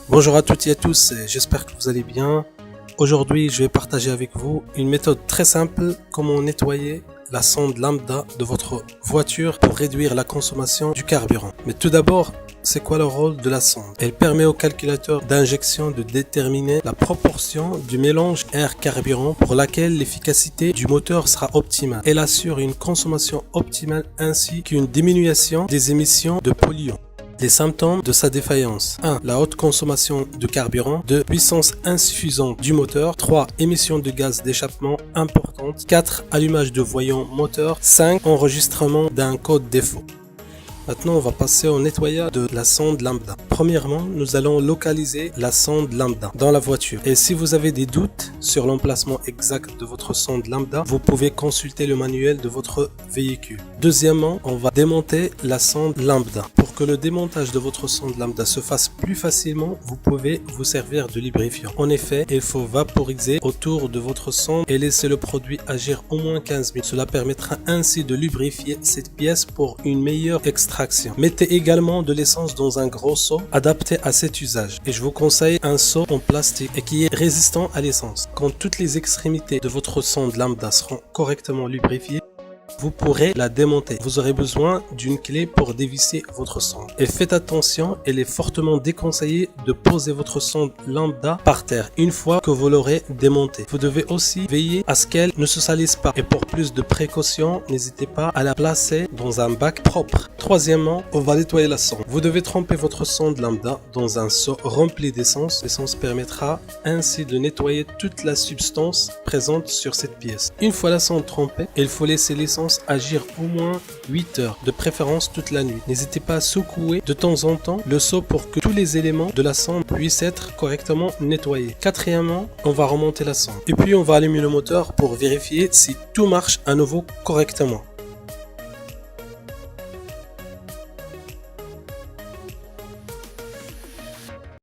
Bonjour à toutes et à tous, j'espère que vous allez bien. Aujourd'hui, je vais partager avec vous une méthode très simple comment nettoyer la sonde lambda de votre voiture pour réduire la consommation du carburant. Mais tout d'abord, c'est quoi le rôle de la sonde? Elle permet au calculateur d'injection de déterminer la proportion du mélange air-carburant pour laquelle l'efficacité du moteur sera optimale. Elle assure une consommation optimale ainsi qu'une diminution des émissions de polluants. Les symptômes de sa défaillance: 1. La haute consommation de carburant. 2. Puissance insuffisante du moteur. 3. Émissions de gaz d'échappement importantes. 4. Allumage de voyants moteurs. 5. Enregistrement d'un code défaut. Maintenant, on va passer au nettoyage de la sonde lambda. Premièrement, nous allons localiser la sonde lambda dans la voiture. Et si vous avez des doutes sur l'emplacement exact de votre sonde lambda, vous pouvez consulter le manuel de votre véhicule. Deuxièmement, on va démonter la sonde lambda. Pour que le démontage de votre sonde lambda se fasse plus facilement, vous pouvez vous servir de lubrifiant. En effet, il faut vaporiser autour de votre sonde et laisser le produit agir au moins 15 minutes. Cela permettra ainsi de lubrifier cette pièce pour une meilleure extraction. Mettez également de l'essence dans un gros seau adapté à cet usage. Et je vous conseille un seau en plastique et qui est résistant à l'essence. Quand toutes les extrémités de votre sonde lambda seront correctement lubrifiées, vous pourrez la démonter. Vous aurez besoin d'une clé pour dévisser votre sonde. Et faites attention, il est fortement déconseillé de poser votre sonde lambda par terre une fois que vous l'aurez démontée. Vous devez aussi veiller à ce qu'elle ne se salisse pas. Et pour plus de précautions, n'hésitez pas à la placer dans un bac propre. Troisièmement, on va nettoyer la sonde. Vous devez tremper votre sonde lambda dans un seau rempli d'essence. L'essence permettra ainsi de nettoyer toute la substance présente sur cette pièce. Une fois la sonde trempée, il faut laisser l'essence agir au moins 8 heures, de préférence toute la nuit. N'hésitez pas à secouer de temps en temps le seau pour que tous les éléments de la sonde puissent être correctement nettoyés. Quatrièmement, on va remonter la sonde. Et puis on va allumer le moteur pour vérifier si tout marche à nouveau correctement.